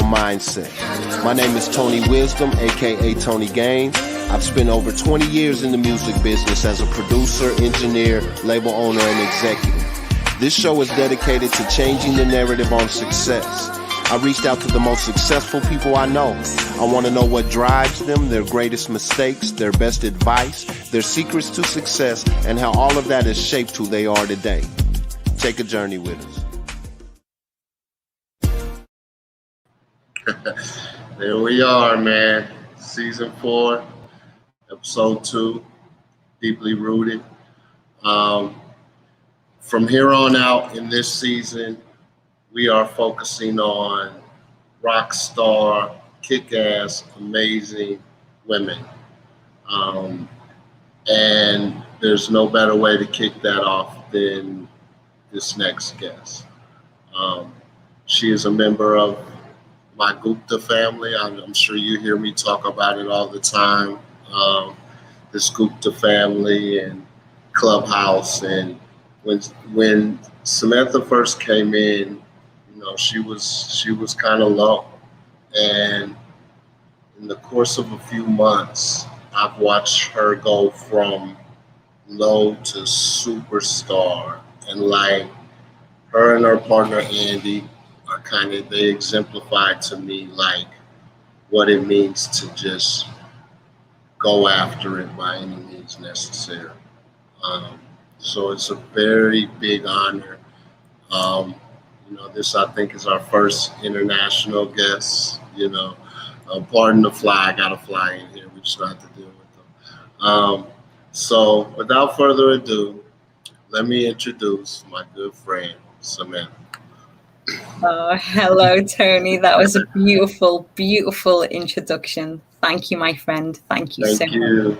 Mindset. My name is Tony Wisdom, aka Tony Game. I've spent over 20 years in the music business as a producer, engineer, label owner, and executive. This show is dedicated to changing the narrative on success. I reached out to the most successful people I know. I want to know what drives them, their greatest mistakes, their best advice, their secrets to success, and how all of that has shaped who they are today. Take a journey with us. There we are, man. Season 4, episode 2, Deeply Rooted. From here on out in this season, we are focusing on rock star, kick-ass, amazing women. And there's no better way to kick that off than this next guest. She is a member of my Gupta family. I'm sure you hear me talk about it all the time. This Gupta family and Clubhouse. And when Samantha first came in, you know, she was kind of low. And in the course of a few months, I've watched her go from low to superstar. And like her and her partner Andy are they exemplify to me like what it means to just go after it by any means necessary. So it's a very big honor. This I think is our first international guest. Pardon the fly, I gotta fly in here. We just have to deal with them. So without further ado, let me introduce my good friend, Samantha. Oh, hello, Tony. That was a beautiful, beautiful introduction. Thank you, my friend. Thank you so much.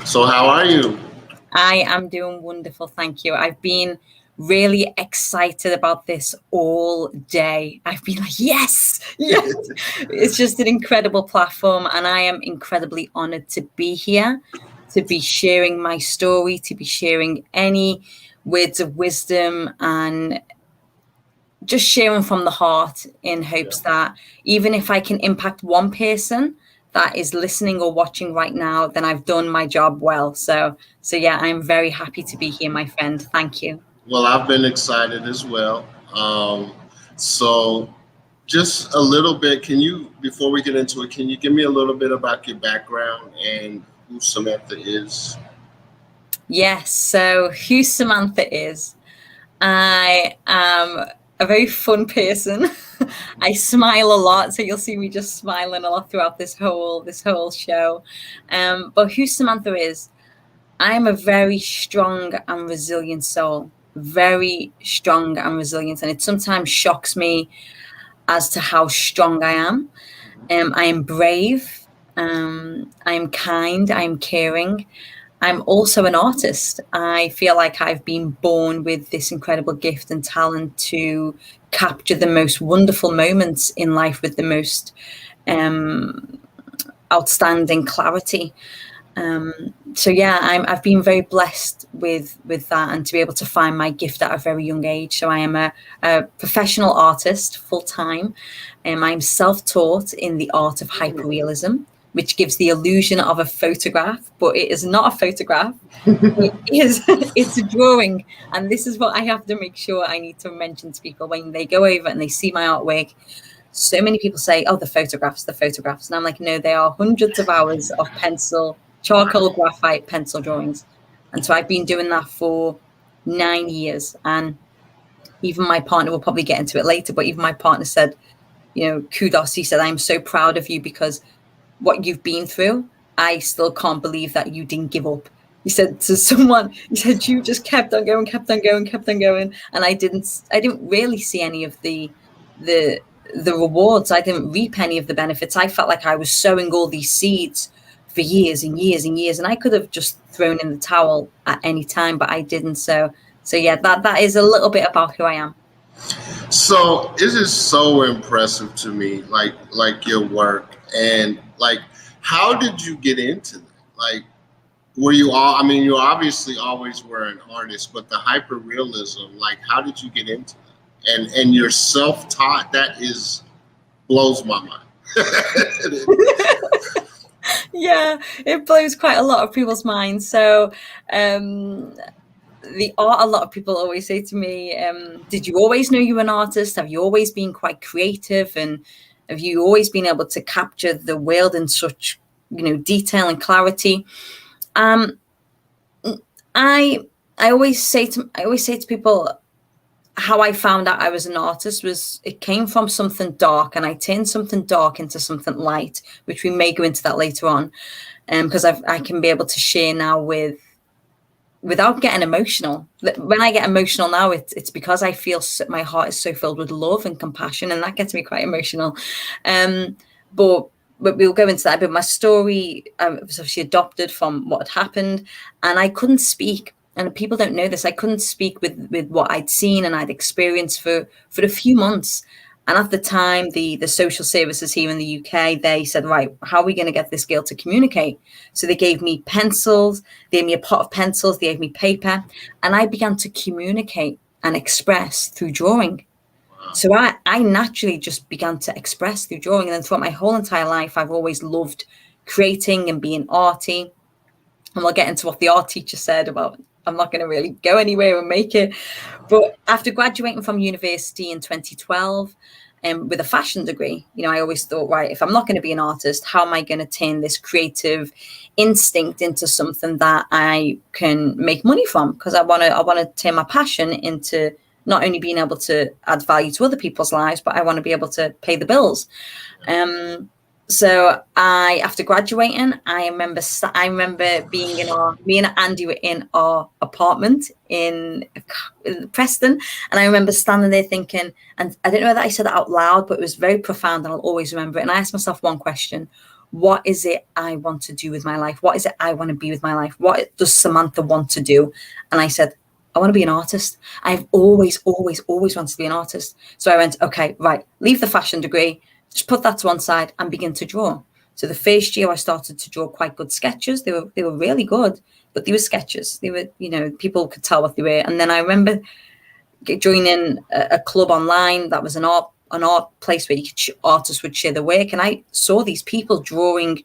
So how are you? I am doing wonderful. Thank you. I've been really excited about this all day. I've been like, yes. It's just an incredible platform. And I am incredibly honored to be here, to be sharing my story, to be sharing any words of wisdom and just sharing from the heart in hopes that even if I can impact one person that is listening or watching right now, then I've done my job well. So yeah, I'm very happy to be here, my friend. Thank you. Well, I've been excited as well. So just a little bit, before we get into it, can you give me a little bit about your background and who Samantha is? Yes, so who Samantha is, I am a very fun person. I smile a lot, so you'll see me just smiling a lot throughout this whole show. But who Samantha is, I am a very strong and resilient soul. Very strong and resilient, and it sometimes shocks me as to how strong I am. I am brave. I am kind. I am caring. I'm also an artist. I feel like I've been born with this incredible gift and talent to capture the most wonderful moments in life with the most outstanding clarity. I've been very blessed with that and to be able to find my gift at a very young age. So I am a professional artist full time. I'm self-taught in the art of hyperrealism, which gives the illusion of a photograph, but it is not a photograph. It's a drawing. And this is what I have to make sure I need to mention to people when they go over and they see my artwork. So many people say, oh, the photographs. And I'm like, no, they are hundreds of hours of charcoal, graphite, pencil drawings. And so I've been doing that for 9 years. And even my partner will probably get into it later, but even my partner said, kudos. He said, I'm so proud of you because what you've been through, I still can't believe that you didn't give up. He said to someone, you just kept on going. And I didn't really see any of the rewards. I didn't reap any of the benefits. I felt like I was sowing all these seeds for years and years and years. And I could have just thrown in the towel at any time, but I didn't. So yeah, that is a little bit about who I am. So it is so impressive to me, like your work. And like, how did you get into that? Like, were you you obviously always were an artist, but the hyperrealism, like, how did you get into that? And you're self-taught. That is blows my mind. Yeah, it blows quite a lot of people's minds. So the art, a lot of people always say to me, did you always know you were an artist? Have you always been quite creative? And have you always been able to capture the world in such, detail and clarity? I always say to people, how I found out I was an artist was it came from something dark, and I turned something dark into something light, which we may go into that later on, because I can be able to share now without getting emotional. When I get emotional now, it's because I feel my heart is so filled with love and compassion, and that gets me quite emotional. But we'll go into that. But my story was obviously adopted from what had happened, and I couldn't speak. And people don't know this. I couldn't speak with what I'd seen and I'd experienced for a few months. And at the time, the social services here in the UK, they said, right, how are we going to get this girl to communicate? So they gave me pencils, they gave me a pot of pencils, they gave me paper, and I began to communicate and express through drawing. So I naturally just began to express through drawing. And then throughout my whole entire life, I've always loved creating and being arty. And we'll get into what the art teacher said about I'm not going to really go anywhere and make it. But after graduating from university in 2012 with a fashion degree, I always thought, right, if I'm not going to be an artist, how am I going to turn this creative instinct into something that I can make money from? Because I want to turn my passion into not only being able to add value to other people's lives, but I want to be able to pay the bills. So after graduating, I remember being me and Andy were in our apartment in Preston, and I remember standing there thinking, and I don't know whether I said it out loud, but it was very profound, and I'll always remember it. And I asked myself one question: what is it I want to do with my life? What is it I want to be with my life? What does Samantha want to do? And I said, I want to be an artist. I've always wanted to be an artist. So I went, okay, right, leave the fashion degree. Just put that to one side and begin to draw. So the first year I started to draw quite good sketches. They were really good, but they were sketches. They were, people could tell what they were. And then I remember joining a club online that was an art place where artists would share their work. And I saw these people drawing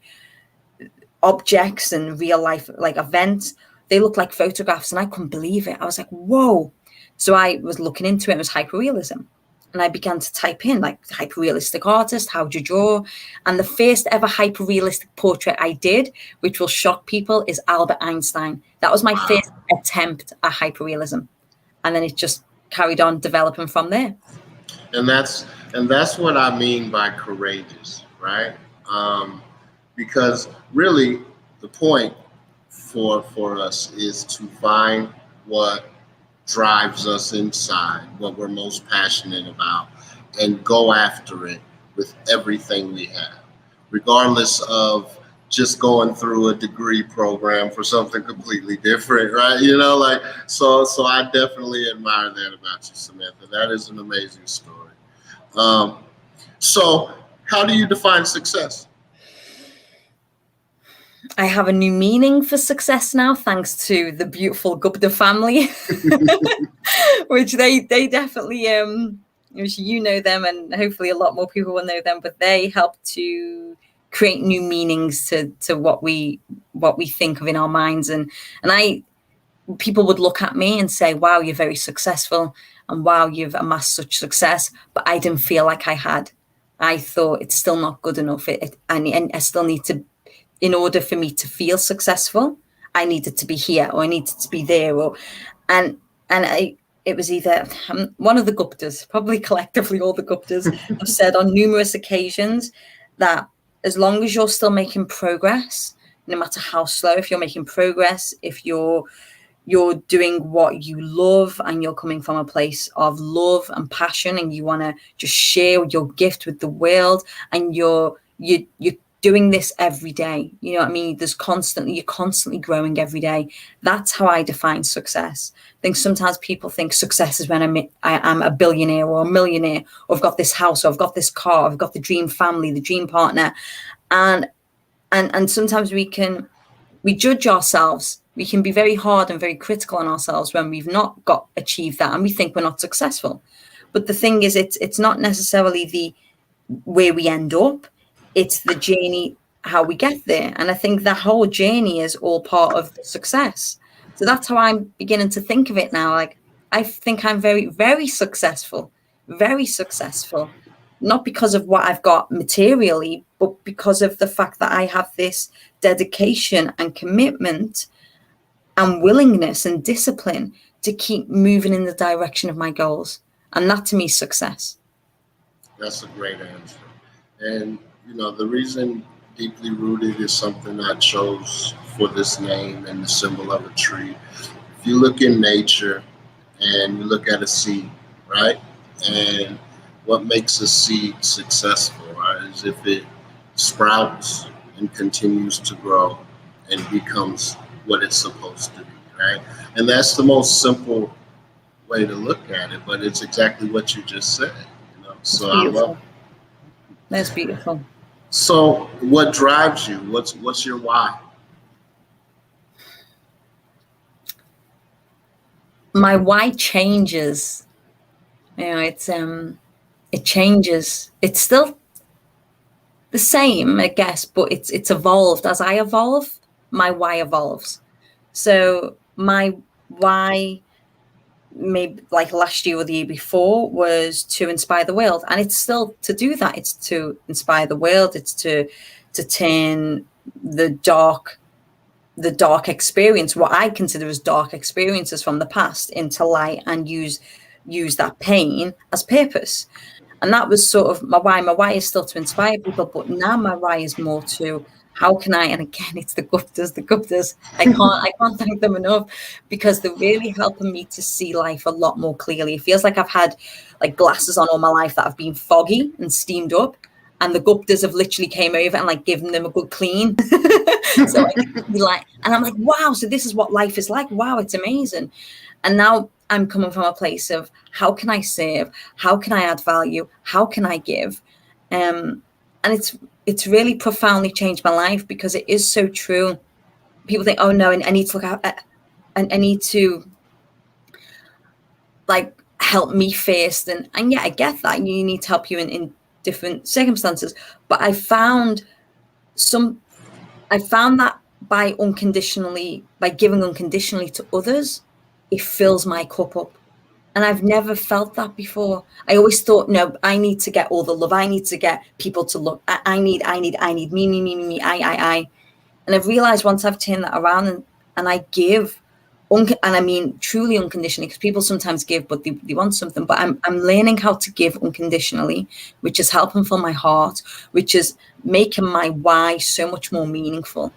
objects and real life, like events. They looked like photographs, and I couldn't believe it. I was like, whoa. So I was looking into it. It was hyperrealism. And I began to type in like hyper-realistic artist, how do you draw? And the first ever hyper-realistic portrait I did, which will shock people, is Albert Einstein. That was my first attempt at hyper-realism. And then it just carried on developing from there. And that's what I mean by courageous, right? Because really the point for us is to find what drives us inside, what we're most passionate about, and go after it with everything we have, regardless of just going through a degree program for something completely different, right? So I definitely admire that about you, Samantha. That is an amazing story. So how do you define success? I have a new meaning for success now, thanks to the beautiful Gupta family, which they definitely, you know them, and hopefully a lot more people will know them, but they help to create new meanings to what we think of in our minds. And people would look at me and say, wow, you're very successful, and wow, you've amassed such success, but I didn't feel like I had. I thought it's still not good enough. And I still need to, in order for me to feel successful, I needed to be here, or I needed to be there, it was either one of the Guptas, probably collectively all the Guptas, have said on numerous occasions that as long as you're still making progress, no matter how slow, if you're making progress, if you're doing what you love and you're coming from a place of love and passion, and you want to just share your gift with the world, and you're doing this every day, you know what I mean? You're constantly growing every day. That's how I define success. I think sometimes people think success is when I'm a billionaire or a millionaire, or I've got this house, or I've got this car, I've got the dream family, the dream partner. And sometimes we judge ourselves. We can be very hard and very critical on ourselves when we've not achieved that, and we think we're not successful. But the thing is, it's not necessarily where we end up. It's the journey, how we get there. And I think that whole journey is all part of the success. So that's how I'm beginning to think of it now. Like, I think I'm very, very successful, not because of what I've got materially, but because of the fact that I have this dedication and commitment and willingness and discipline to keep moving in the direction of my goals. And that to me is success. That's a great answer. And, the reason deeply rooted is something I chose for this name and the symbol of a tree. If you look in nature and you look at a seed, right? And what makes a seed successful, right, is if it sprouts and continues to grow and becomes what it's supposed to be, right? And that's the most simple way to look at it, but it's exactly what you just said. So I love it. That's beautiful. So what drives you? What's your why? My why changes. It changes. It's still the same, I guess, but it's evolved. As I evolve, my why evolves. So my why, maybe like last year or the year before, was to inspire the world, and it's still to do that. It's to inspire the world. It's to turn the dark experience, what I consider as dark experiences from the past, into light, and use that pain as purpose. And that was sort of my why. My why is still to inspire people, but now my why is more to how can I, and again, it's the Guptas. I can't thank them enough, because they're really helping me to see life a lot more clearly. It feels like I've had like glasses on all my life that have been foggy and steamed up, and the Guptas have literally came over and like given them a good clean. So I can be like, and I'm like, wow, so this is what life is like. Wow, it's amazing. And now I'm coming from a place of how can I serve? How can I add value? How can I give? And it's really profoundly changed my life, because it is so true. People think, oh no, and I need to look out, and I need to like help me first. And yeah, I get that. You need to help you in different circumstances. But I found that by giving unconditionally to others, it fills my cup up. And I've never felt that before. I always thought, no, I need to get all the love. I need to get people to look. I need me, I. And I've realized once I've turned that around and I give, and I mean truly unconditionally, because people sometimes give, but they want something. But I'm learning how to give unconditionally, which is helping fill my heart, which is making my why so much more meaningful.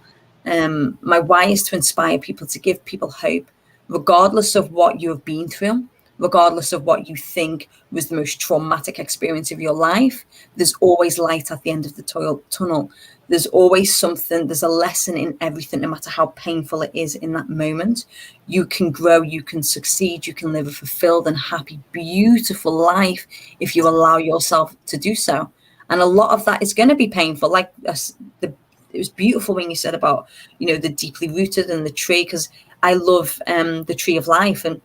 My why is to inspire people, to give people hope, regardless of what you have been through, regardless of what you think was the most traumatic experience of your life. There's always light at the end of the tunnel. There's always something, there's a lesson in everything, no matter how painful it is in that moment. You can grow, you can succeed, you can live a fulfilled and happy, beautiful life if you allow yourself to do so. And a lot of that is going to be painful. Like it was beautiful when you said about, the deeply rooted and the tree, because I love the tree of life. And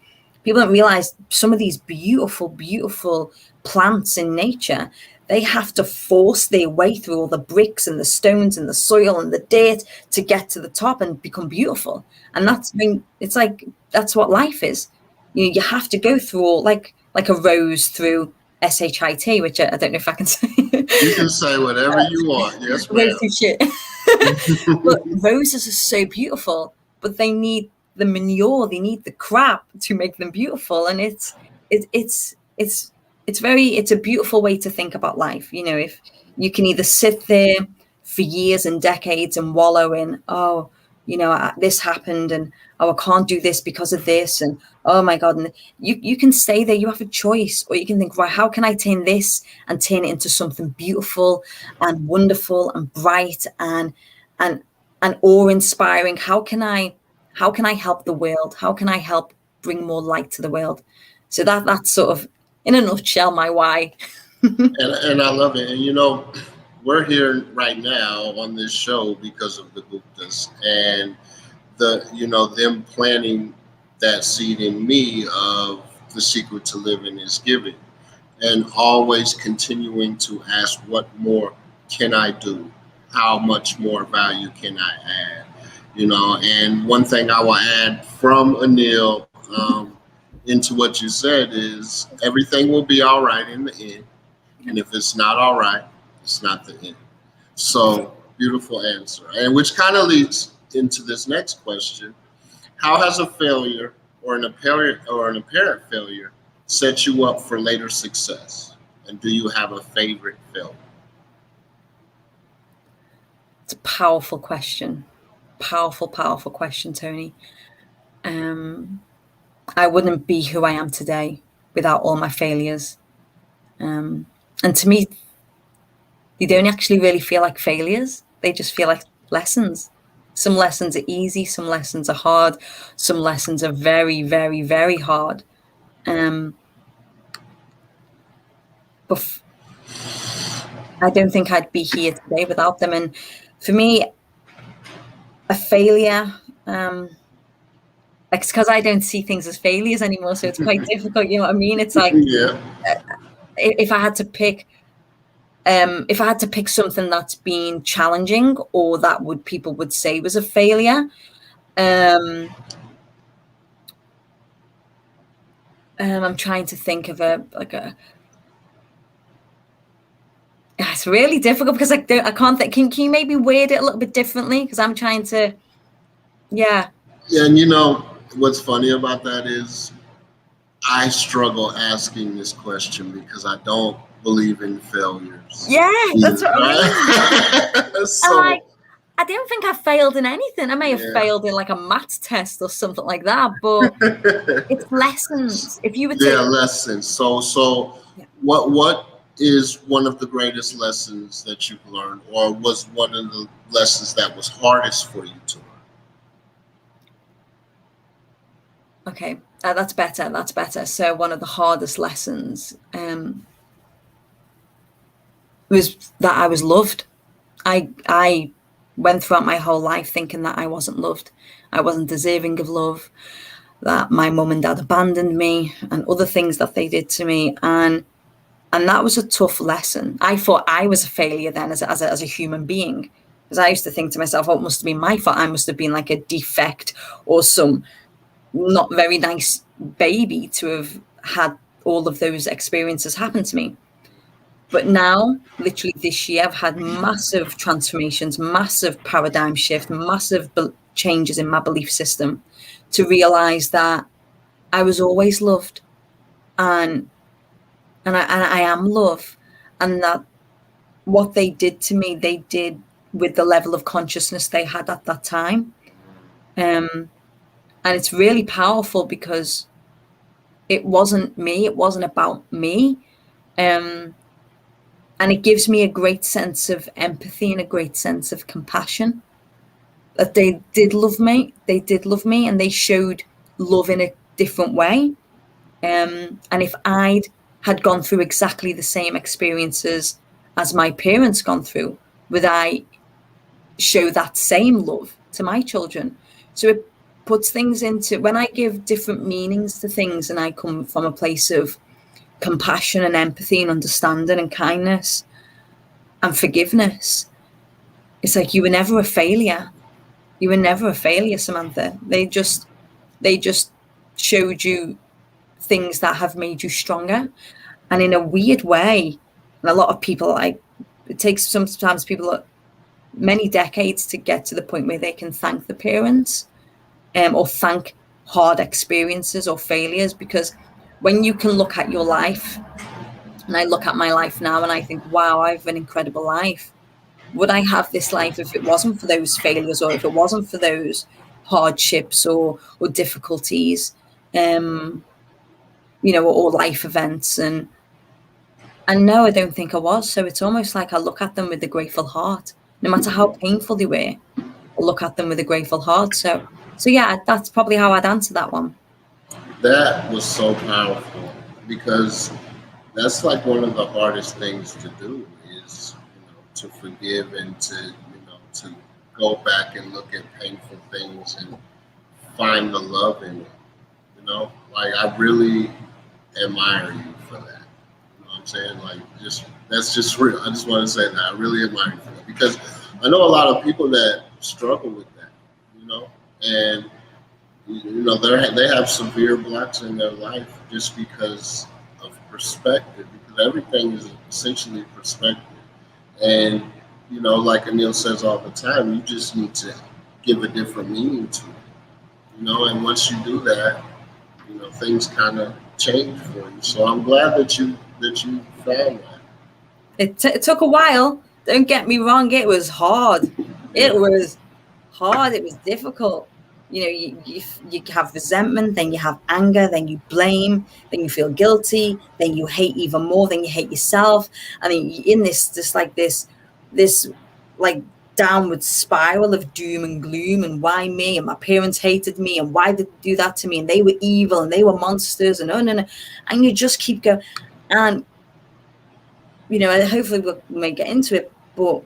people don't realize some of these beautiful, beautiful plants in nature, they have to force their way through all the bricks and the stones and the soil and the dirt to get to the top and become beautiful. And that's what life is. You have to go through all, like a rose through SHIT, which I don't know if I can say. You can say whatever you want. Yes, ma'am. Shit. But roses are so beautiful, but they need the manure, they need the crap to make them beautiful. And it's a beautiful way to think about life. If you can either sit there for years and decades and wallow in, this happened, and I can't do this because of this, and oh my God, and you can stay there. You have a choice, or you can think, right, how can I turn this and turn it into something beautiful and wonderful and bright and awe-inspiring? How can I help the world? How can I help bring more light to the world? So that's sort of, in a nutshell, my why. and I love it. And we're here right now on this show because of the Guptas and them planting that seed in me of the secret to living is giving. and always continuing to ask, what more can I do? How much more value can I add? And one thing I will add from Anil, into what you said is everything will be all right in the end. And if it's not all right, it's not the end. So beautiful answer. And which kind of leads into this next question. How has a failure or an apparent failure set you up for later success? And do you have a favorite failure? It's a powerful question. Powerful question, Tony. I wouldn't be who I am today without all my failures. And to me, they don't actually really feel like failures. They just feel like lessons. Some lessons are easy, some lessons are hard, some lessons are very, very, very hard. But I don't think I'd be here today without them. And for me, a failure, it's because I don't see things as failures anymore, so it's quite difficult. You know what I mean? It's like, if I had to pick something that's been challenging or that people would say was a failure, I'm trying to think of it's really difficult because I can't think. Can you maybe word it a little bit differently? Because I'm trying to, yeah. Yeah, and what's funny about that is I struggle asking this question because I don't believe in failures. Yeah, that's what I mean. So, I don't think I failed in anything. I may have failed in like a maths test or something like that, but it's lessons. If you would say lessons. So what is one of the greatest lessons that you've learned, or was one of the lessons that was hardest for you to learn? Okay, that's better. So one of the hardest lessons was that I was loved. I went throughout my whole life thinking that I wasn't loved. I wasn't deserving of love, that my mum and dad abandoned me and other things that they did to me. And that was a tough lesson. I thought I was a failure then as a human being, because I used to think to myself, oh, it must have been my fault. I must have been like a defect or some not very nice baby to have had all of those experiences happen to me. But now, literally this year, I've had massive transformations, massive paradigm shift, massive changes in my belief system to realize that I was always loved and I am love, and that what they did to me, they did with the level of consciousness they had at that time. And it's really powerful because it wasn't me, it wasn't about me. And it gives me a great sense of empathy and a great sense of compassion that they did love me, and they showed love in a different way. And if I'd had gone through exactly the same experiences as my parents gone through, would I show that same love to my children? So it puts things into, when I give different meanings to things and I come from a place of compassion and empathy and understanding and kindness and forgiveness, it's like, you were never a failure. You were never a failure, Samantha. They just showed you things that have made you stronger. And in a weird way, and a lot of people, it takes sometimes people many decades to get to the point where they can thank the parents, or thank hard experiences or failures, because when you can look at your life, and I look at my life now and I think, wow, I have an incredible life. Would I have this life if it wasn't for those failures, or if it wasn't for those hardships or difficulties, or life events? And no, I don't think I was. So it's almost like I look at them with a grateful heart, no matter how painful they were. I look at them with a grateful heart. So yeah, that's probably how I'd answer that one. That was so powerful, because that's like one of the hardest things to do is, to forgive and to go back and look at painful things and find the love in it. Like, I really admire you for that. saying? Like, that's just real. I just want to say that I really admire you for that, because I know a lot of people that struggle with that, and they have severe blocks in their life just because of perspective, because everything is essentially perspective. And like Anil says all the time, you just need to give a different meaning to it, and once you do that, things kind of change for you. So I'm glad that you found that. It took a while. Don't get me wrong. It was hard. It was hard. It was difficult. You have resentment, then you have anger, then you blame, then you feel guilty, then you hate even more, then you hate yourself. I mean, in this like downward spiral of doom and gloom, and why me, and my parents hated me, and why did they do that to me, and they were evil, and they were monsters, and no, and you just keep going. And hopefully we may get into it, but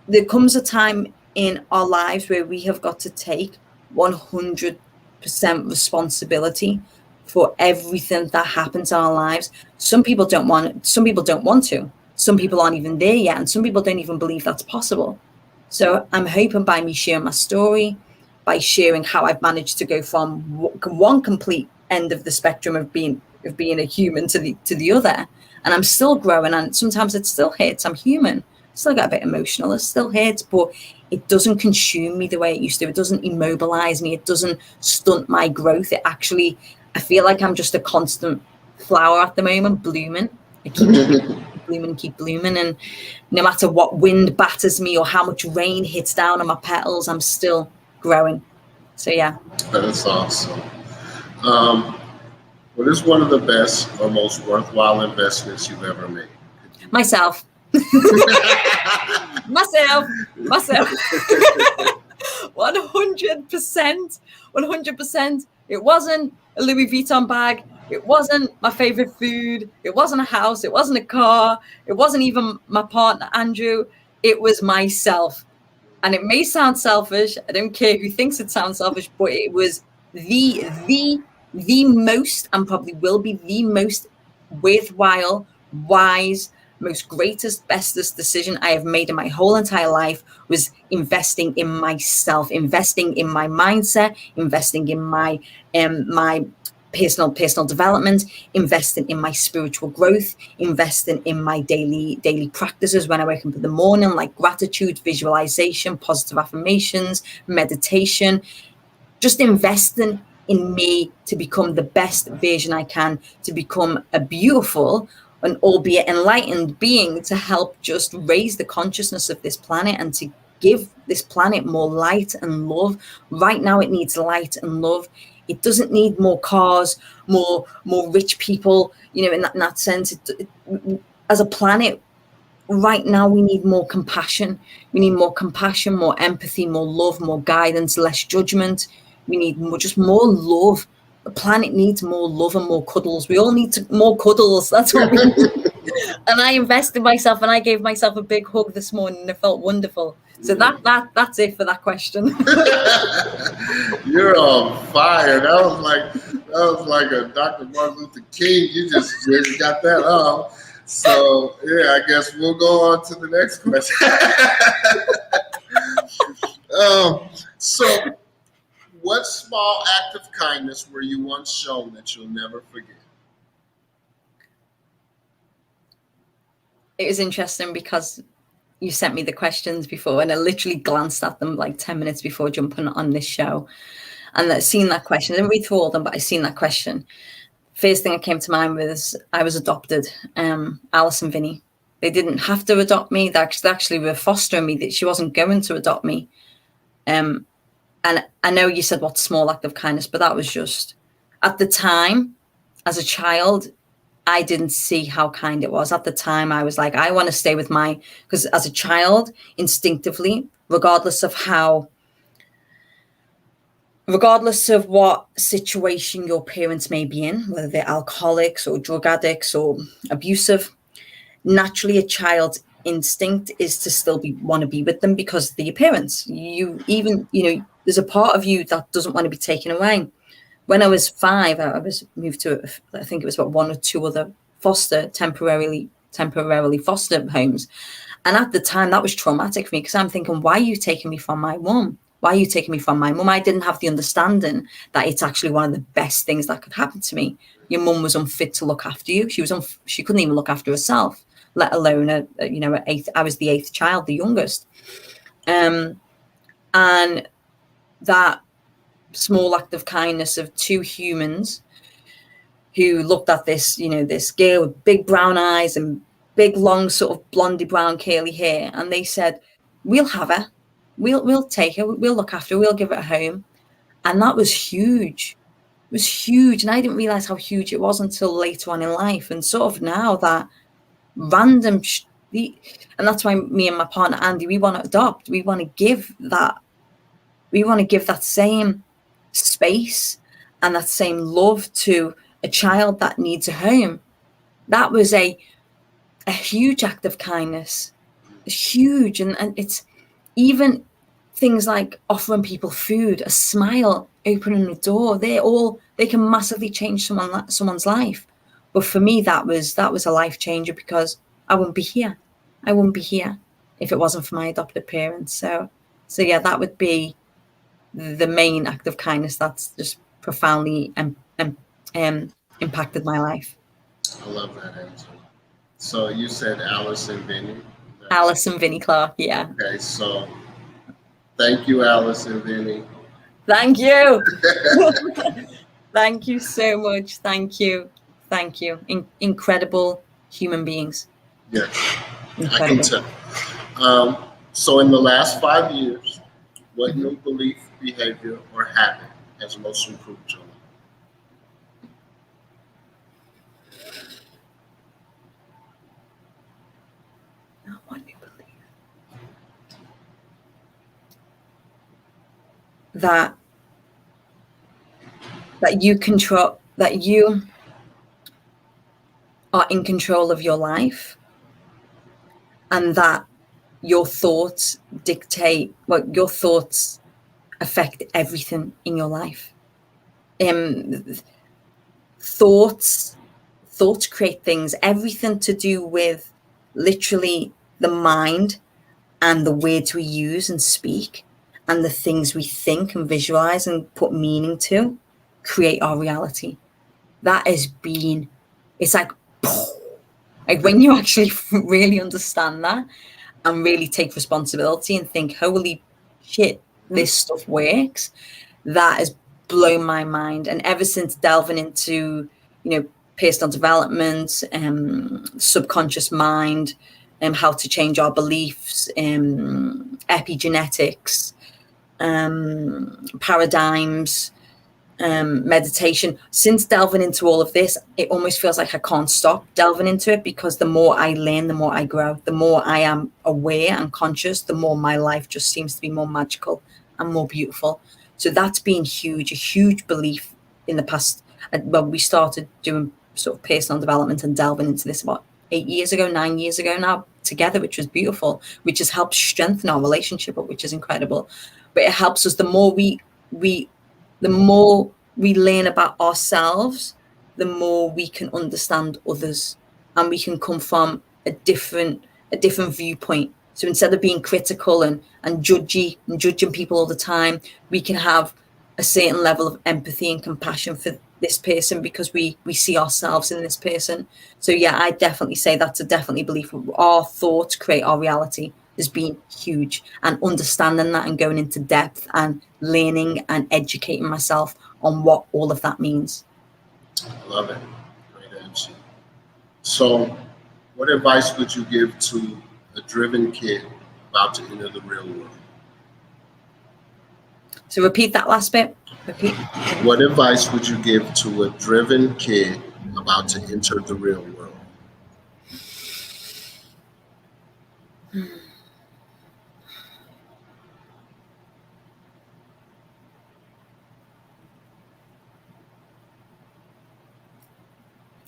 there comes a time in our lives where we have got to take 100% responsibility for everything that happens in our lives. Some people don't want to. Some people aren't even there yet, and some people don't even believe that's possible. So I'm hoping by me sharing my story, by sharing how I've managed to go from one complete end of the spectrum of being a human to the other, and I'm still growing, and sometimes it still hits. I'm human, still get a bit emotional, it still hits, but it doesn't consume me the way it used to. It doesn't immobilize me. It doesn't stunt my growth. It actually, I feel like I'm just a constant flower at the moment, blooming. I keep blooming, and no matter what wind batters me or how much rain hits down on my petals, I'm still growing. So yeah. That's awesome. What is one of the best or most worthwhile investments you've ever made? Myself. myself 100%. It wasn't a Louis Vuitton bag, it wasn't my favorite food, it wasn't a house, it wasn't a car, it wasn't even my partner Andrew. It was myself. And it may sound selfish, I don't care who thinks it sounds selfish, but it was the most, and probably will be the most worthwhile, wise, most greatest, bestest decision I have made in my whole entire life, was investing in myself, investing in my mindset, investing in my personal development, investing in my spiritual growth, investing in my daily practices when I wake up in the morning, like gratitude, visualization, positive affirmations, meditation, just investing in me to become the best version I can, to become a beautiful and albeit enlightened being, to help just raise the consciousness of this planet and to give this planet more light and love. Right now it needs light and love. It doesn't need more cars, more rich people, in that sense. As a planet, right now we need more compassion. We need more compassion, more empathy, more love, more guidance, less judgment. We need more love. The planet needs more love and more cuddles. We all need more cuddles. That's what we need. And I invested in myself, and I gave myself a big hug this morning, and it felt wonderful. So that's it for that question. You're on fire. That was like a Dr. Martin Luther King. You just got that off. So yeah, I guess we'll go on to the next question. So what small act of kindness were you once shown that you'll never forget? It was interesting because you sent me the questions before, and I literally glanced at them like 10 minutes before jumping on this show. And I seen that question. I didn't read through all of them, but I seen that question. First thing that came to mind was I was adopted. Alice and Vinny. They didn't have to adopt me. They actually were fostering me. That she wasn't going to adopt me. And I know you said what small act of kindness, but that was just, at the time, as a child, I didn't see how kind it was. At the time, I was like, I want to stay with because as a child, instinctively, regardless of what situation your parents may be in, whether they're alcoholics or drug addicts or abusive, naturally a child's instinct is to still want to be with them because they're your parents. There's a part of you that doesn't want to be taken away. When I was 5, I was moved to, I think it was about 1 or 2 other temporarily foster homes. And at the time, that was traumatic for me, because I'm thinking, why are you taking me from my mum? Why are you taking me from my mum? I didn't have the understanding that it's actually one of the best things that could happen to me. Your mum was unfit to look after you. She couldn't even look after herself, let alone I was the 8th child, the youngest. And that small act of kindness of two humans who looked at this girl with big brown eyes and big, long, sort of blondie brown curly hair, and they said, "We'll have her. We'll take her. We'll look after her. We'll give her a home." And that was huge. It was huge, and I didn't realize how huge it was until later on in life. And sort of now that random, and that's why me and my partner Andy, we want to adopt. We want to give that. We want to give that same space and that same love to a child that needs a home. That was a huge act of kindness. It's huge. And it's even things like offering people food, a smile, opening a door. They can massively change someone's life. But for me, that was a life changer, because I wouldn't be here. I wouldn't be here if it wasn't for my adopted parents. So yeah, that would be the main act of kindness that's just profoundly impacted my life. I love that answer. So you said Alice and Vinny. Alice and Vinny Clark, yeah. Okay, so thank you, Alice and Vinny. Thank you. Thank you so much. Thank you. Incredible human beings. Yes, Incredible. I can tell. So in the last 5 years, what new belief, behavior, or habit has most improved your life? What new belief? That you are in control of your life, and that your thoughts your thoughts affect everything in your life. Thoughts create things, everything to do with literally the mind and the words we use and speak, and the things we think and visualize and put meaning to create our reality. That has been, it's like when you actually really understand that and really take responsibility and think, holy shit, this stuff works, that has blown my mind. And ever since delving into, personal development, subconscious mind, how to change our beliefs, epigenetics, paradigms, meditation. Since delving into all of this, it almost feels like I can't stop delving into it, because the more I learn, the more I grow, the more I am aware and conscious, the more my life just seems to be more magical and more beautiful. So that's been huge, a huge belief in the past. When we started doing sort of personal development and delving into this about 9 years ago now together, which was beautiful, which has helped strengthen our relationship, which is incredible. But it helps us, the more we learn about ourselves, the more we can understand others, and we can come from a different viewpoint. So instead of being critical and judging people all the time, we can have a certain level of empathy and compassion for this person, because we see ourselves in this person. So yeah, I definitely say that's a definitely belief. Our thoughts create our reality has been huge, and understanding that and going into depth and learning and educating myself on what all of that means. I love it. Great answer. So what advice would you give to a driven kid about to enter the real world? So repeat that last bit. What advice would you give to a driven kid about to enter the real world?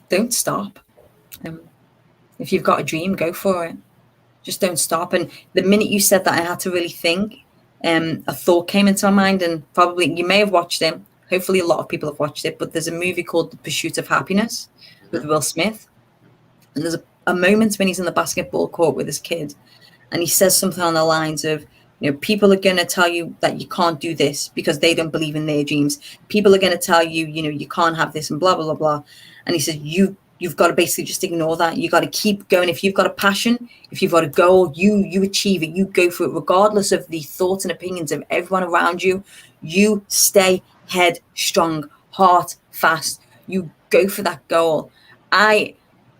Don't stop. If you've got a dream, go for it. Just don't stop. And the minute you said that, I had to really think. A thought came into my mind, and probably you may have watched it. Hopefully a lot of people have watched it, but there's a movie called The Pursuit of Happiness with Will Smith. And there's a moment when he's in the basketball court with his kid, and he says something on the lines of, people are going to tell you that you can't do this because they don't believe in their dreams. People are going to tell you, you can't have this and blah, blah, blah, blah. And he says, you've got to basically just ignore that. You got to keep going. If you've got a passion, if you've got a goal, you achieve it. You go for it, regardless of the thoughts and opinions of everyone around you. You stay headstrong, heart fast. You go for that goal.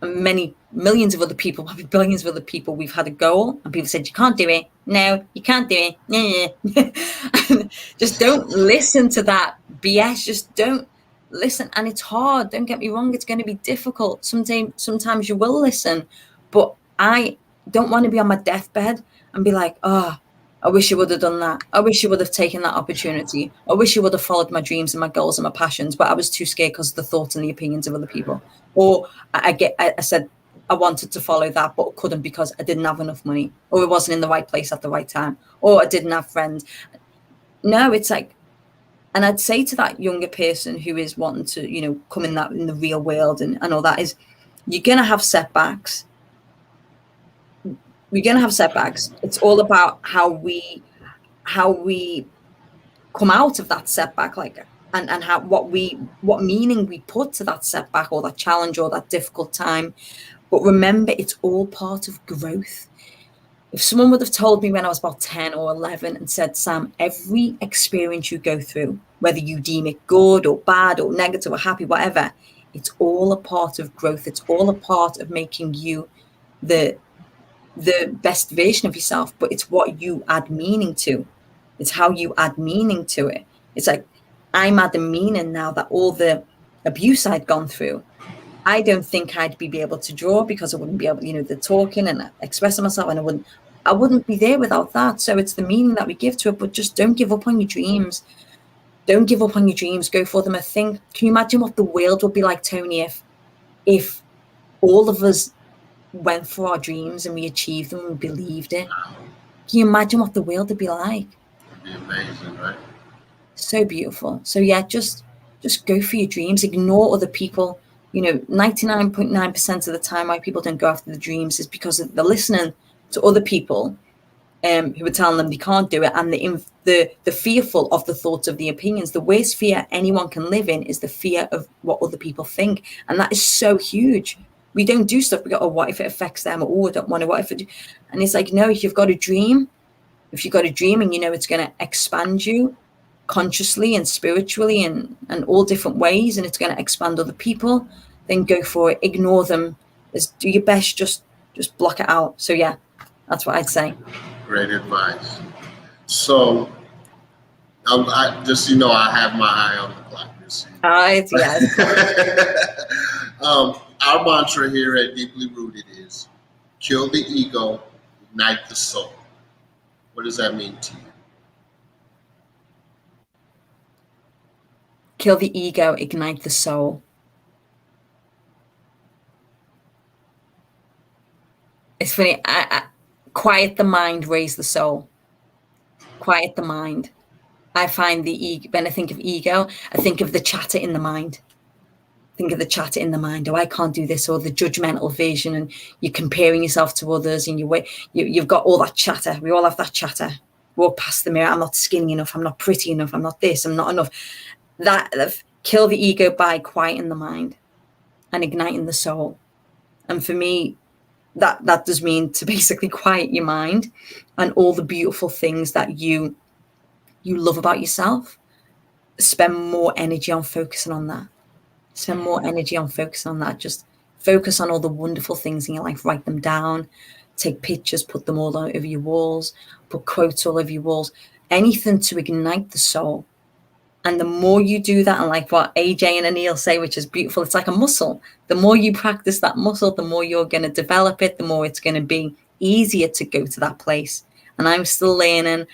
Many millions of other people, probably billions of other people, we've had a goal and people said, you can't do it. No, you can't do it. Yeah. Just don't listen to that BS. Just don't listen. And it's hard. Don't get me wrong. It's going to be difficult. Sometimes you will listen, but I don't want to be on my deathbed and be like, I wish you would have done that. I wish you would have taken that opportunity. I wish you would have followed my dreams and my goals and my passions, but I was too scared because of the thoughts and the opinions of other people. Or I said I wanted to follow that, but couldn't because I didn't have enough money, or it wasn't in the right place at the right time, or I didn't have friends. No, it's like, and I'd say to that younger person who is wanting to, come in the real world and all that is, you're going to have setbacks. We're going to have setbacks. It's all about how we come out of that setback, and how what meaning we put to that setback or that challenge or that difficult time. But remember, it's all part of growth. If someone would have told me when I was about 10 or 11 and said, Sam, every experience you go through, whether you deem it good or bad or negative or happy, whatever, it's all a part of growth. It's all a part of making you the best version of yourself, but it's what you add meaning to. It's how you add meaning to it. It's like, I'm adding meaning now that all the abuse I'd gone through, I don't think I'd be able to draw because I wouldn't be able, the talking and expressing myself, and I wouldn't be there without that. So it's the meaning that we give to it, but just don't give up on your dreams. Don't give up on your dreams. Go for them. Can you imagine what the world would be like, Tony, if all of us went for our dreams and we achieved them and we believed it? Can you imagine what the world would be like? It'd be amazing, right? So beautiful. So yeah, just go for your dreams. Ignore other people. 99.9% of the time why people don't go after the dreams is because they're listening to other people who are telling them they can't do it, and the fearful of the thoughts of the opinions. The worst fear anyone can live in is the fear of what other people think, and that is so huge. We don't do stuff. We go, what if it affects them? I don't want to. What if it? And it's like, no. If you've got a dream, and it's going to expand you consciously and spiritually and all different ways, and it's going to expand other people, then go for it. Ignore them. Do your best. Just block it out. So yeah, that's what I'd say. Great advice. So I just, I have my eye on the clock. Our mantra here at Deeply Rooted is kill the ego, ignite the soul. What does that mean to you? Kill the ego, ignite the soul. It's funny. I quiet the mind, raise the soul. Quiet the mind. I find the ego. When I think of ego, I think of the chatter in the mind. Think of the chatter in the mind. I can't do this, or the judgmental version, and you're comparing yourself to others, and you've got all that chatter. We all have that chatter. Walk past the mirror. I'm not skinny enough. I'm not pretty enough. I'm not this. I'm not enough. Kill the ego by quieting the mind and igniting the soul. And for me, that does mean to basically quiet your mind and all the beautiful things that you love about yourself. Spend more energy on focusing on that. Just focus on all the wonderful things in your life. Write them down. Take pictures. Put them all over your walls. Put quotes all over your walls. Anything to ignite the soul. And the more you do that, and like what AJ and Anil say, which is beautiful, it's like a muscle. The more you practice that muscle, the more you're going to develop it, the more it's going to be easier to go to that place. And I'm still learning,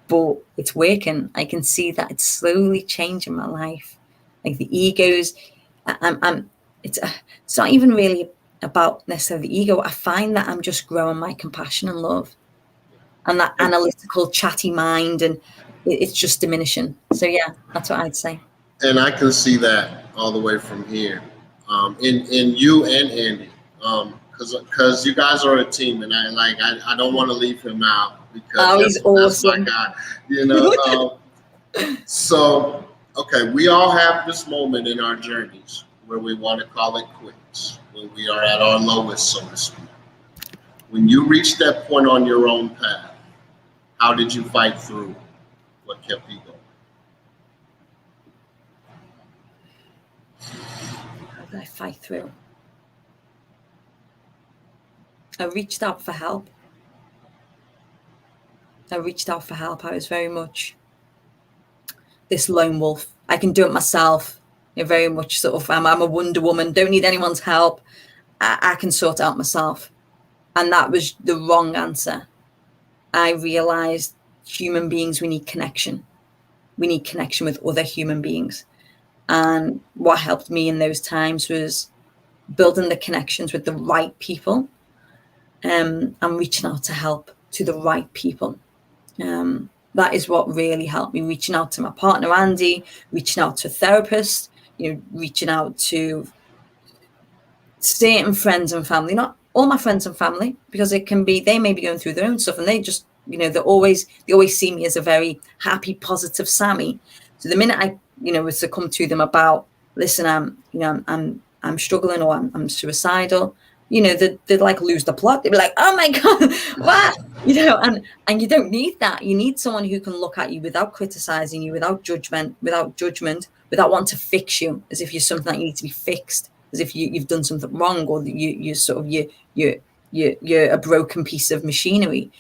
but it's working. I can see that it's slowly changing my life. Like the egos, it's not even really about necessarily the ego. I find that I'm just growing my compassion and love, and that analytical, chatty mind, and it's just diminishing. So yeah, that's what I'd say. And I can see that all the way from here, in you and Andy, because you guys are a team, and I don't want to leave him out because he's awesome. That's my guy, you know. So, okay, we all have this moment in our journeys where we want to call it quits, when we are at our lowest, so to speak. When you reach that point on your own path, how did you fight through? What kept you going? How did I fight through? I reached out for help. I was very much this lone wolf. I can do it myself. You're very much sort of, I'm a Wonder Woman, don't need anyone's help. I can sort it out myself. And that was the wrong answer. I realized human beings, we need connection. We need connection with other human beings. And what helped me in those times was building the connections with the right people, and reaching out to help to the right people. That is what really helped me, reaching out to my partner, Andy, reaching out to a therapist, reaching out to certain friends and family, not all my friends and family, because they may be going through their own stuff, and they just, they always see me as a very happy, positive Sammy. So the minute I, was to come to them about, listen, I'm struggling, or I'm suicidal, they'd like lose the plot. They'd be like, oh my God, what? And you don't need that. You need someone who can look at you without criticizing you, without judgment, without wanting to fix you, as if you're something that you need to be fixed, as if you've done something wrong, or you're a broken piece of machinery.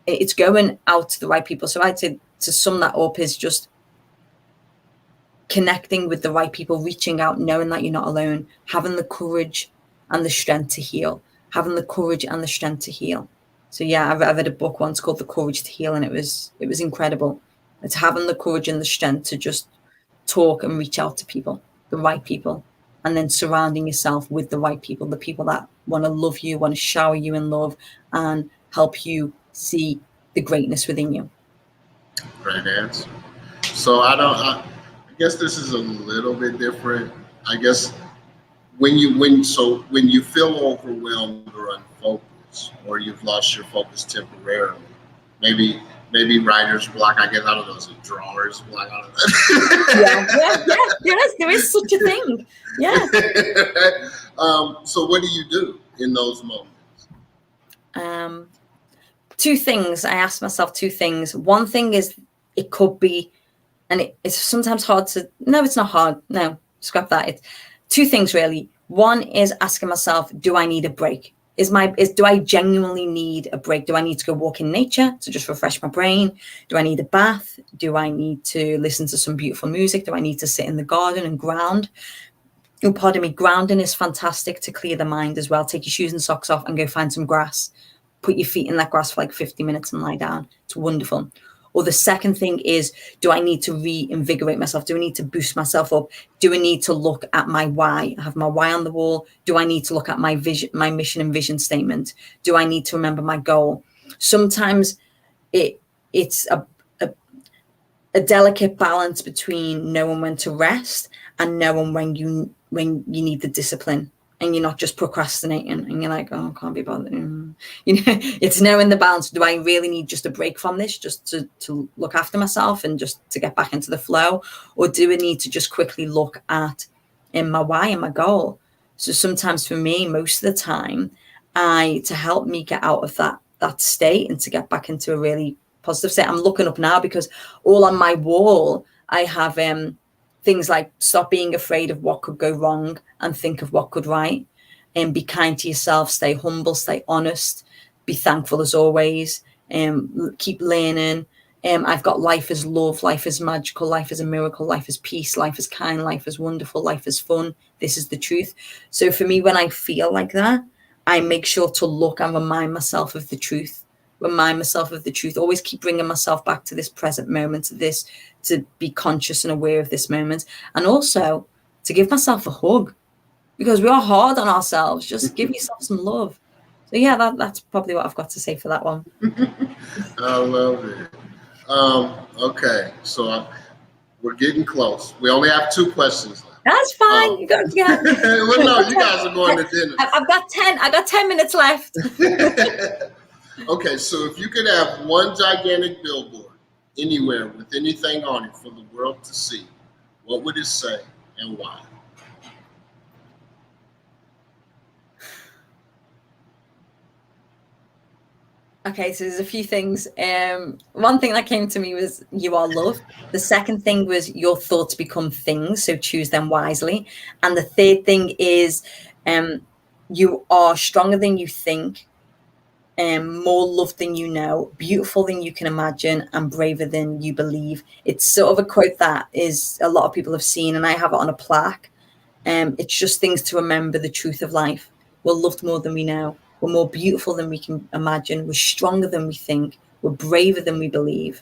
It's going out to the right people. So I'd say, to sum that up, is just connecting with the right people, reaching out, knowing that you're not alone, having the courage and the strength to heal, So yeah, I read a book once called The Courage to Heal, and it was incredible. It's having the courage and the strength to just talk and reach out to people, the right people, and then surrounding yourself with the right people, the people that want to love you, want to shower you in love, and help you see the greatness within you. Great answer. So I guess this is a little bit different. I guess when you feel overwhelmed or unfocused, or you've lost your focus temporarily, maybe writer's block. I guess, I don't know, is it drawer's block? I don't know. Yes, there is such a thing. Yeah. So what do you do in those moments? Two things. I ask myself two things. One thing is, it could be, and it's sometimes hard to, no, it's not hard. No, scrap that. It's two things really. One is asking myself, do I need a break? Do I genuinely need a break? Do I need to go walk in nature to just refresh my brain? Do I need a bath? Do I need to listen to some beautiful music? Do I need to sit in the garden and ground? Oh, pardon me. Grounding is fantastic to clear the mind as well. Take your shoes and socks off and go find some grass. Put your feet in that grass for like 50 minutes and lie down. It's wonderful. Or the second thing is, do I need to reinvigorate myself? Do I need to boost myself up? Do I need to look at my why? I have my why on the wall. Do I need to look at my vision, my mission and vision statement? Do I need to remember my goal? Sometimes it's a delicate balance between knowing when to rest and knowing when you need the discipline, and you're not just procrastinating and you're like, oh, I can't be bothered. It's knowing the balance. Do I really need just a break from this, just to look after myself and just to get back into the flow? Or do I need to just quickly look at my why and my goal? So sometimes for me, most of the time, to help me get out of that state and to get back into a really positive state, I'm looking up now, because all on my wall, I have things like, stop being afraid of what could go wrong and think of what could right, and be kind to yourself, stay humble, stay honest, be thankful as always, keep learning. I've got life is love, life is magical, life is a miracle, life is peace, life is kind, life is wonderful, life is fun. This is the truth. So for me, when I feel like that, I make sure to look and remind myself of the truth. Always keep bringing myself back to this present moment, to be conscious and aware of this moment, and also to give myself a hug, because we are hard on ourselves. Just give yourself some love. So yeah, that's probably what I've got to say for that one. I love it. Okay, so we're getting close. We only have 2 questions left. That's fine. You got, yeah. Well, no, you guys are going to dinner. I've got 10. I got 10 minutes left. Okay, so if you could have one gigantic billboard anywhere with anything on it for the world to see, what would it say and why? Okay, so there's a few things. One thing that came to me was you are loved. The second thing was your thoughts become things, so choose them wisely. And the third thing is you are stronger than you think, more loved than you know, beautiful than you can imagine, and braver than you believe. It's sort of a quote that is a lot of people have seen, and I have it on a plaque. It's just things to remember the truth of life. We're loved more than we know. We're more beautiful than we can imagine. We're stronger than we think. We're braver than we believe.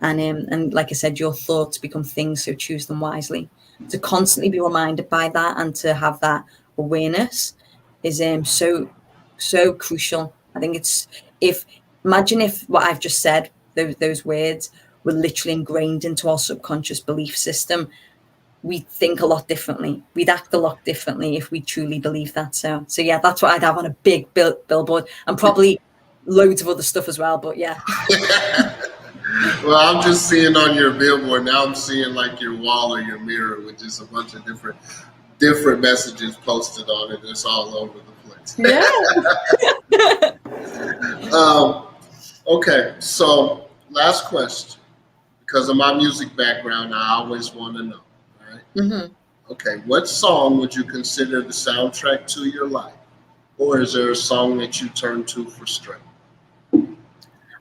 And like I said, your thoughts become things, so choose them wisely. To constantly be reminded by that and to have that awareness is so crucial. I think imagine if what I've just said, those words, were literally ingrained into our subconscious belief system. We'd think a lot differently. We'd act a lot differently if we truly believe that. So yeah, that's what I'd have on a big billboard, and probably loads of other stuff as well. But yeah. Well, I'm just seeing on your billboard now. I'm seeing like your wall or your mirror with just a bunch of different messages posted on it. It's all over the place. Yeah. Okay, so last question. Because of my music background, I always want to know. Mm-hmm. Okay, what song would you consider the soundtrack to your life? Or is there a song that you turn to for strength?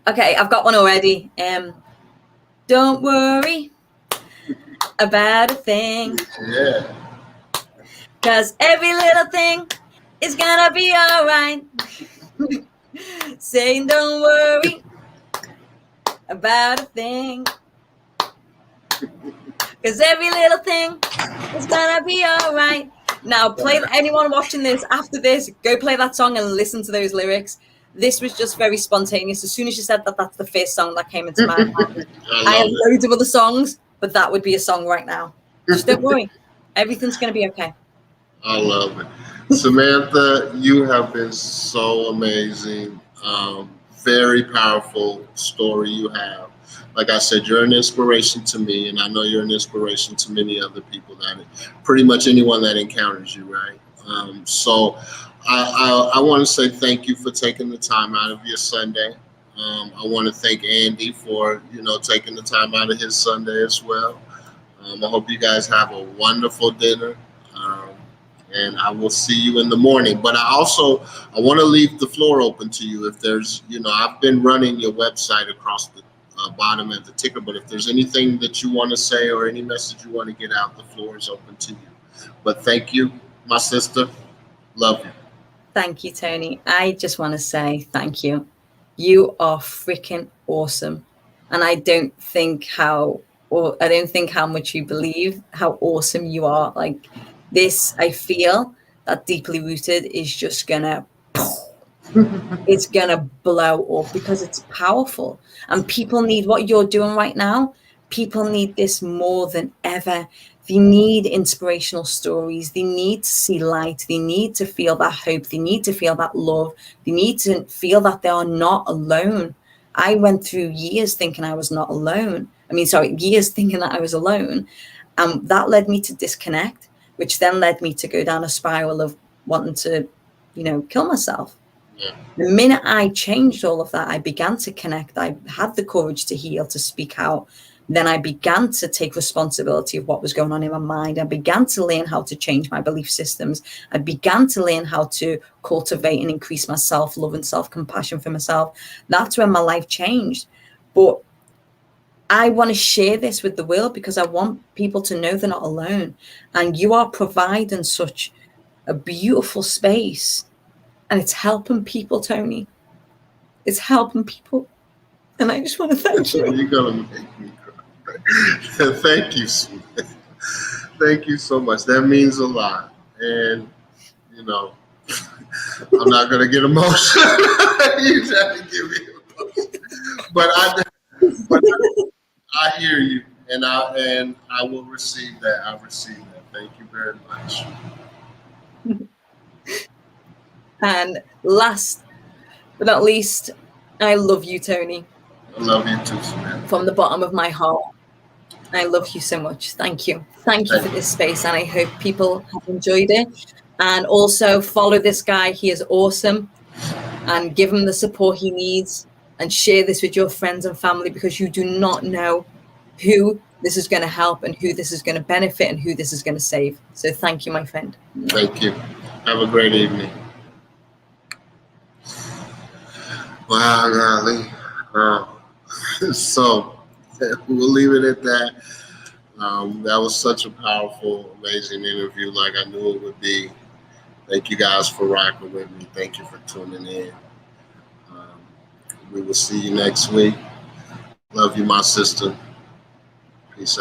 Okay, I've got one already. Don't worry about a thing. Yeah. Because every little thing is gonna be all right. Saying don't worry about a thing. Because every little thing is gonna be all right. Now, anyone watching this after this, go play that song and listen to those lyrics. This was just very spontaneous. As soon as you said that, that's the first song that came into my mind. I have loads of other songs, but that would be a song right now. Just don't worry. Everything's gonna be okay. I love it. Samantha, you have been so amazing. Very powerful story you have. Like I said, you're an inspiration to me, and I know you're an inspiration to many other people, pretty much anyone that encounters you, right? So I want to say thank you for taking the time out of your Sunday. I want to thank Andy for, taking the time out of his Sunday as well. I hope you guys have a wonderful dinner. And I will see you in the morning. But I want to leave the floor open to you. If there's, I've been running your website across the bottom of the ticker, but if there's anything that you want to say or any message you want to get out, the floor is open to you. But thank you, my sister. Love you. Thank you, Tony. I just want to say thank you. You are freaking awesome. And I don't think how much you believe how awesome you are. Like this, I feel that deeply rooted is just gonna it's gonna blow up because it's powerful. And people need what you're doing right now. People need this more than ever. They need inspirational stories. They need to see light. They need to feel that hope. They need to feel that love. They need to feel that they are not alone. I went through years thinking I was not alone. Years thinking that I was alone. And that led me to disconnect, which then led me to go down a spiral of wanting to, kill myself. Yeah. The minute I changed all of that, I began to connect. I had the courage to heal, to speak out. Then I began to take responsibility of what was going on in my mind. I began to learn how to change my belief systems. I began to learn how to cultivate and increase my self-love and self-compassion for myself. That's when my life changed. But I want to share this with the world because I want people to know they're not alone. And you are providing such a beautiful space. And it's helping people, Tony. It's helping people. And I just want to thank you. You're going to make me cry. Thank you, sweet. Thank you so much. That means a lot. And, I'm not going to get emotional. You try to give me emotion. But I hear you. And I will receive that. I receive that. Thank you very much. And last but not least, I love you, Tony. I love you too, Samantha. From the bottom of my heart. I love you so much. Thank you. Thank you for this space, and I hope people have enjoyed it. And also follow this guy. He is awesome. And give him the support he needs, and share this with your friends and family, because you do not know who this is going to help and who this is going to benefit and who this is going to save. So thank you, my friend. Thank you. Have a great evening. Wow, golly. So we'll leave it at that. That was such a powerful, amazing interview, like I knew it would be. Thank you guys for rocking with me. Thank you for tuning in. We will see you next week. Love you, my sister.